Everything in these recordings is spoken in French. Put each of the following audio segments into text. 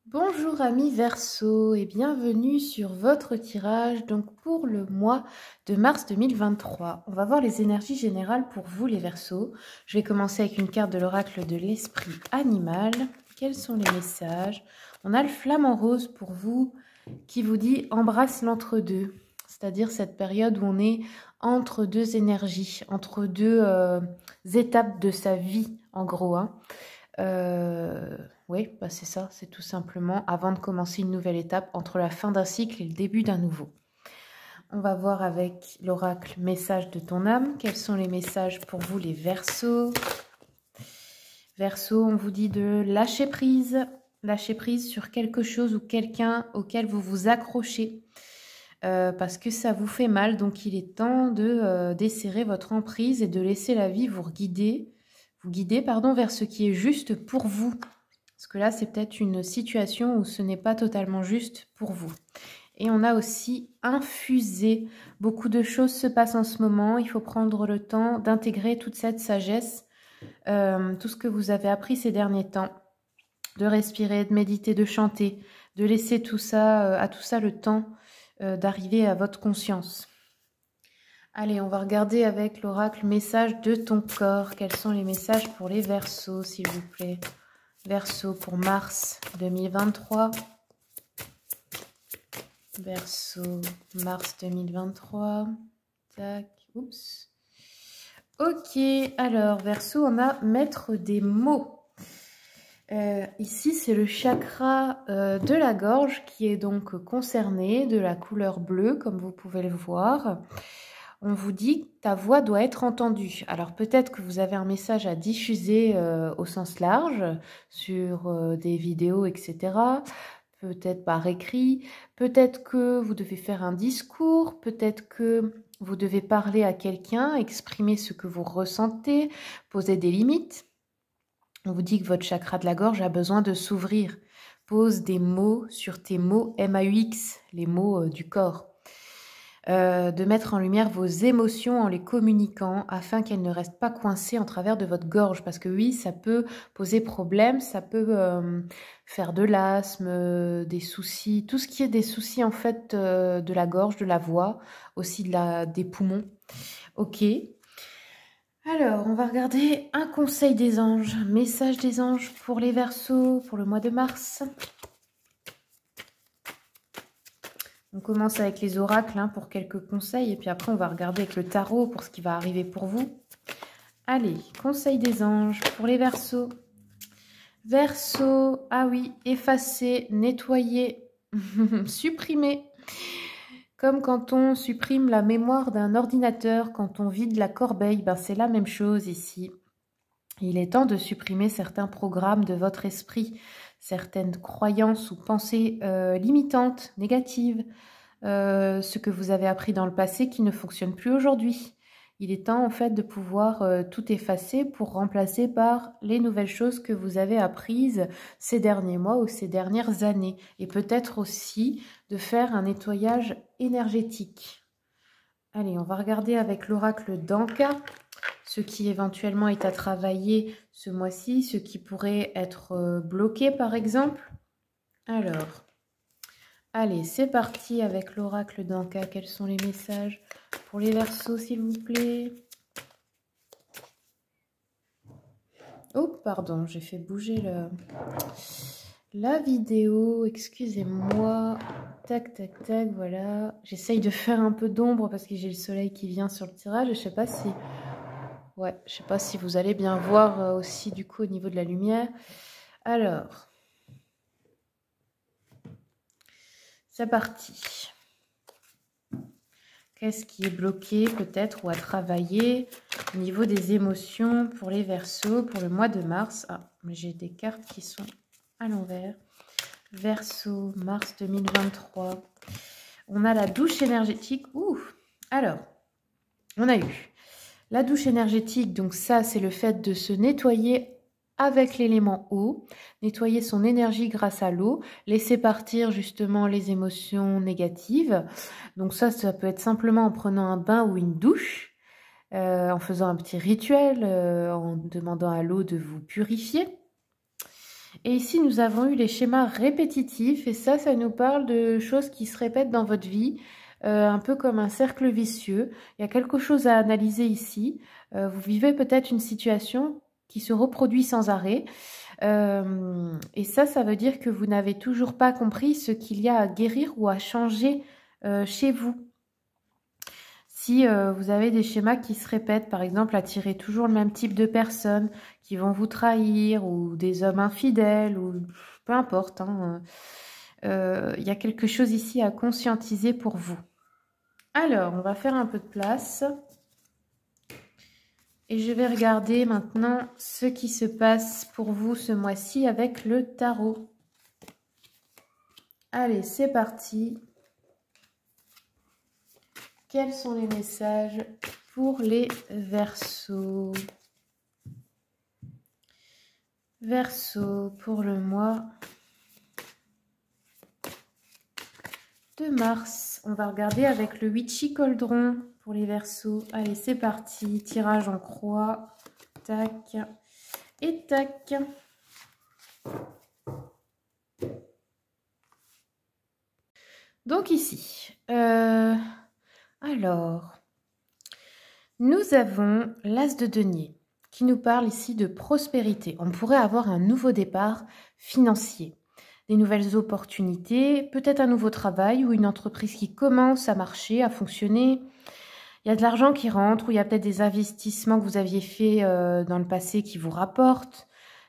Bonjour amis Verseau et bienvenue sur votre tirage donc pour le mois de mars 2023. On va voir les énergies générales pour vous les Verseaux. Je vais commencer avec une carte de l'oracle de l'esprit animal. Quels sont les messages? On a le flamant rose pour vous qui vous dit embrasse l'entre-deux. C'est-à-dire cette période où on est entre deux énergies, entre deux étapes de sa vie en gros. Oui, bah c'est ça, c'est tout simplement avant de commencer une nouvelle étape entre la fin d'un cycle et le début d'un nouveau. On va voir avec l'oracle message de ton âme. Quels sont les messages pour vous les Verseaux? Verseau, on vous dit de lâcher prise sur quelque chose ou quelqu'un auquel vous vous accrochez. Parce que ça vous fait mal, donc il est temps de desserrer votre emprise et de laisser la vie vous guider vers ce qui est juste pour vous. Parce que là, c'est peut-être une situation où ce n'est pas totalement juste pour vous. Et on a aussi infusé. Beaucoup de choses se passent en ce moment. Il faut prendre le temps d'intégrer toute cette sagesse, tout ce que vous avez appris ces derniers temps. De respirer, de méditer, de chanter, de laisser tout ça, à tout ça le temps d'arriver à votre conscience. Allez, on va regarder avec l'oracle message de ton corps. Quels sont les messages pour les Verseaux, s'il vous plaît? Verseau pour mars 2023. Verseau, mars 2023. Tac, oups. Ok, alors, Verseau, on a maître des mots. Ici, c'est le chakra de la gorge qui est donc concerné, de la couleur bleue, comme vous pouvez le voir. On vous dit que ta voix doit être entendue. Alors peut-être que vous avez un message à diffuser au sens large sur des vidéos, etc. Peut-être par écrit. Peut-être que vous devez faire un discours. Peut-être que vous devez parler à quelqu'un, exprimer ce que vous ressentez, poser des limites. On vous dit que votre chakra de la gorge a besoin de s'ouvrir. Pose des mots sur tes mots MAUX, les mots du corps. De mettre en lumière vos émotions en les communiquant afin qu'elles ne restent pas coincées en travers de votre gorge. Parce que oui, ça peut poser problème, ça peut faire de l'asthme, des soucis, tout ce qui est des soucis en fait de la gorge, de la voix, aussi des poumons. Ok. Alors, on va regarder un conseil des anges, un message des anges pour les Verseaux pour le mois de mars. On commence avec les oracles pour quelques conseils et puis après on va regarder avec le tarot pour ce qui va arriver pour vous. Allez, conseil des anges pour les Verseaux. Verseaux, ah oui, effacer, nettoyer, supprimer. Comme quand on supprime la mémoire d'un ordinateur, quand on vide la corbeille, ben c'est la même chose ici. Il est temps de supprimer certains programmes de votre esprit, certaines croyances ou pensées limitantes, négatives, ce que vous avez appris dans le passé qui ne fonctionne plus aujourd'hui. Il est temps en fait de pouvoir tout effacer pour remplacer par les nouvelles choses que vous avez apprises ces derniers mois ou ces dernières années. Et peut-être aussi de faire un nettoyage énergétique. Allez, on va regarder avec l'oracle d'Anka ce qui éventuellement est à travailler ce mois-ci, ce qui pourrait être bloqué par exemple. Alors, allez, c'est parti avec l'oracle d'Anka. Quels sont les messages pour les Verseaux, s'il vous plaît? Oh, pardon, j'ai fait bouger la vidéo. Excusez-moi. Tac, tac, tac, voilà. J'essaye de faire un peu d'ombre parce que j'ai le soleil qui vient sur le tirage. Je sais pas si... Ouais, je sais pas si vous allez bien voir aussi du coup au niveau de la lumière. Alors... C'est parti. Qu'est-ce qui est bloqué peut-être ou à travailler au niveau des émotions pour les Verseaux pour le mois de mars? Ah, mais j'ai des cartes qui sont à l'envers. Verseau, mars 2023. On a la douche énergétique. Ouh! Alors, on a eu la douche énergétique. Donc ça, c'est le fait de se nettoyer avec l'élément eau, nettoyer son énergie grâce à l'eau, laisser partir justement les émotions négatives. Donc ça peut être simplement en prenant un bain ou une douche, en faisant un petit rituel, en demandant à l'eau de vous purifier. Et ici, nous avons eu les schémas répétitifs. Et ça nous parle de choses qui se répètent dans votre vie, un peu comme un cercle vicieux. Il y a quelque chose à analyser ici. Vous vivez peut-être une situation qui se reproduit sans arrêt. Et ça veut dire que vous n'avez toujours pas compris ce qu'il y a à guérir ou à changer chez vous. Si vous avez des schémas qui se répètent, par exemple, attirer toujours le même type de personnes qui vont vous trahir, ou des hommes infidèles, ou peu importe, hein, y a quelque chose ici à conscientiser pour vous. Alors, on va faire un peu de place. Et je vais regarder maintenant ce qui se passe pour vous ce mois-ci avec le tarot. Allez, c'est parti. Quels sont les messages pour les Verseaux? Verseau pour le mois de mars. On va regarder avec le Witchy Cauldron pour les Verseaux. Allez, c'est parti. Tirage en croix. Tac. Et tac. Donc ici, alors, nous avons l'As de denier qui nous parle ici de prospérité. On pourrait avoir un nouveau départ financier, des nouvelles opportunités, peut-être un nouveau travail ou une entreprise qui commence à marcher, à fonctionner. Il y a de l'argent qui rentre, ou il y a peut-être des investissements que vous aviez faits dans le passé qui vous rapportent,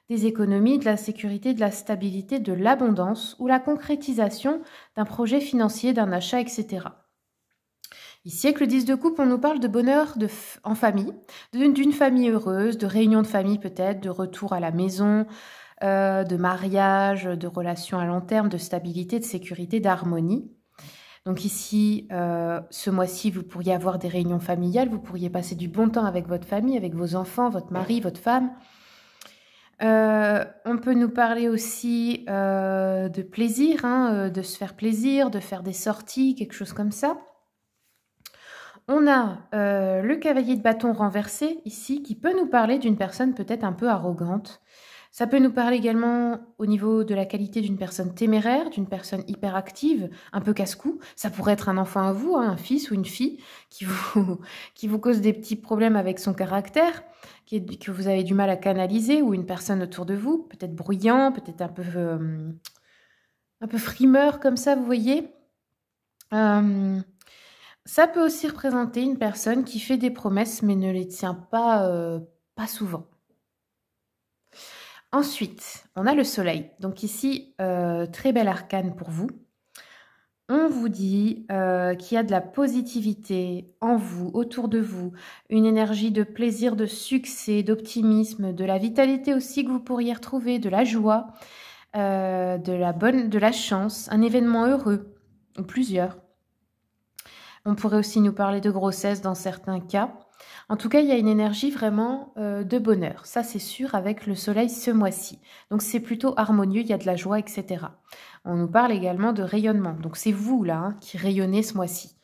des économies, de la sécurité, de la stabilité, de l'abondance ou la concrétisation d'un projet financier, d'un achat, etc. Ici, avec le 10 de coupe, on nous parle de bonheur en famille, d'une famille heureuse, de réunion de famille peut-être, de retour à la maison, de mariage, de relations à long terme, de stabilité, de sécurité, d'harmonie. Donc ici, ce mois-ci, vous pourriez avoir des réunions familiales, vous pourriez passer du bon temps avec votre famille, avec vos enfants, votre mari, votre femme. On peut nous parler aussi de plaisir, hein, de se faire plaisir, de faire des sorties, quelque chose comme ça. On a le cavalier de bâton renversé ici qui peut nous parler d'une personne peut-être un peu arrogante. Ça peut nous parler également au niveau de la qualité d'une personne téméraire, d'une personne hyperactive, un peu casse-cou. Ça pourrait être un enfant à vous, hein, un fils ou une fille qui vous cause des petits problèmes avec son caractère, que vous avez du mal à canaliser, ou une personne autour de vous, peut-être bruyant, peut-être un peu frimeur comme ça, vous voyez. Ça peut aussi représenter une personne qui fait des promesses mais ne les tient pas souvent. Ensuite, on a le soleil. Donc ici, très bel arcane pour vous. On vous dit qu'il y a de la positivité en vous, autour de vous, une énergie de plaisir, de succès, d'optimisme, de la vitalité aussi que vous pourriez retrouver, de la joie, de la chance, un événement heureux, ou plusieurs. On pourrait aussi nous parler de grossesse dans certains cas. En tout cas, il y a une énergie vraiment de bonheur. Ça, c'est sûr, avec le soleil ce mois-ci. Donc, c'est plutôt harmonieux, il y a de la joie, etc. On nous parle également de rayonnement. Donc, c'est vous, là, hein, qui rayonnez ce mois-ci.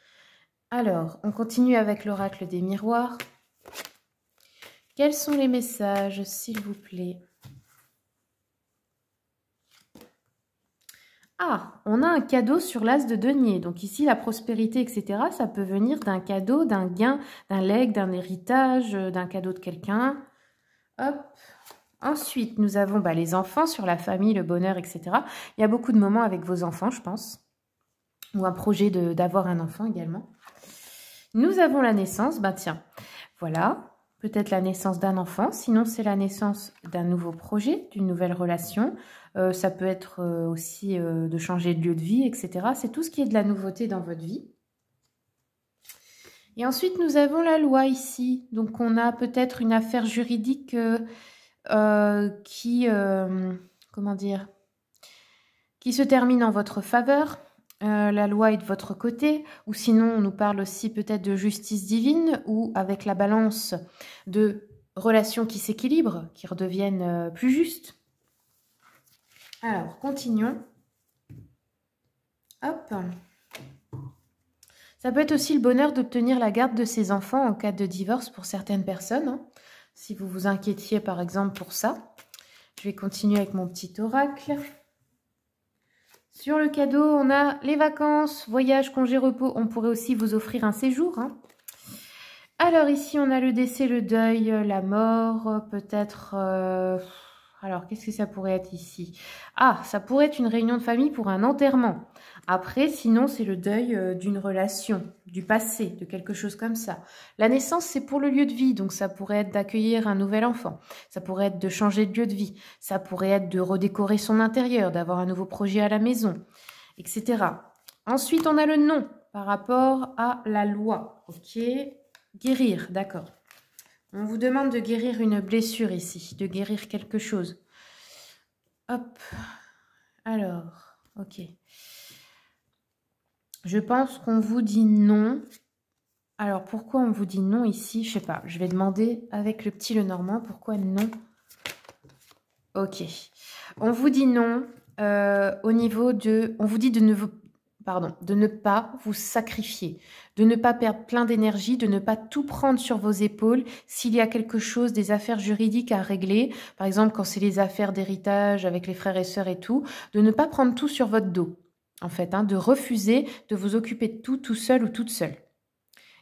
Alors, on continue avec l'oracle des miroirs. Quels sont les messages, s'il vous plaît? Ah, on a un cadeau sur l'as de denier. Donc ici, la prospérité, etc., ça peut venir d'un cadeau, d'un gain, d'un legs, d'un héritage, d'un cadeau de quelqu'un. Hop. Ensuite, nous avons les enfants sur la famille, le bonheur, etc. Il y a beaucoup de moments avec vos enfants, je pense. Ou un projet d'avoir un enfant également. Nous avons la naissance. Tiens, voilà. Peut-être la naissance d'un enfant, sinon c'est la naissance d'un nouveau projet, d'une nouvelle relation. Ça peut être aussi de changer de lieu de vie, etc. C'est tout ce qui est de la nouveauté dans votre vie. Et ensuite, nous avons la loi ici. Donc, on a peut-être une affaire juridique qui se termine en votre faveur. La loi est de votre côté, ou sinon on nous parle aussi peut-être de justice divine, ou avec la balance de relations qui s'équilibrent, qui redeviennent plus justes. Alors, continuons. Hop. Ça peut être aussi le bonheur d'obtenir la garde de ses enfants en cas de divorce pour certaines personnes, hein, si vous vous inquiétiez par exemple pour ça. Je vais continuer avec mon petit oracle. Sur le cadeau, on a les vacances, voyage, congé, repos. On pourrait aussi vous offrir un séjour. Hein. Alors ici, on a le décès, le deuil, la mort, peut-être... Alors, qu'est-ce que ça pourrait être ici? Ah, ça pourrait être une réunion de famille pour un enterrement. Après, sinon, c'est le deuil d'une relation, du passé, de quelque chose comme ça. La naissance, c'est pour le lieu de vie, donc ça pourrait être d'accueillir un nouvel enfant. Ça pourrait être de changer de lieu de vie. Ça pourrait être de redécorer son intérieur, d'avoir un nouveau projet à la maison, etc. Ensuite, on a le nom par rapport à la loi. Ok, guérir, d'accord. On vous demande de guérir une blessure ici, de guérir quelque chose. Hop. Alors, ok. Je pense qu'on vous dit non. Alors, pourquoi on vous dit non ici? Je sais pas. Je vais demander avec le petit Lenormand pourquoi non. Ok. On vous dit non au niveau de... On vous dit de ne pas vous sacrifier, de ne pas perdre plein d'énergie, de ne pas tout prendre sur vos épaules s'il y a quelque chose, des affaires juridiques à régler, par exemple quand c'est les affaires d'héritage avec les frères et sœurs et tout, de ne pas prendre tout sur votre dos, en fait, hein, de refuser de vous occuper de tout seul ou toute seule.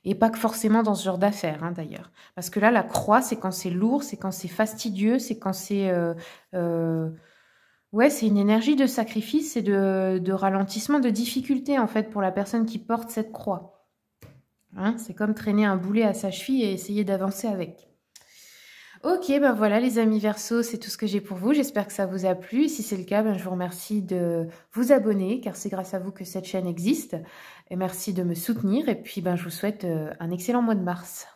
Et pas que forcément dans ce genre d'affaires, hein, d'ailleurs. Parce que là, la croix, c'est quand c'est lourd, c'est quand c'est fastidieux, c'est quand c'est... Ouais, c'est une énergie de sacrifice et de ralentissement, de difficulté en fait pour la personne qui porte cette croix. Hein, c'est comme traîner un boulet à sa cheville et essayer d'avancer avec. Ok, ben voilà les amis Verseau, c'est tout ce que j'ai pour vous. J'espère que ça vous a plu. Si c'est le cas, ben je vous remercie de vous abonner car c'est grâce à vous que cette chaîne existe. Et merci de me soutenir. Et puis ben je vous souhaite un excellent mois de mars.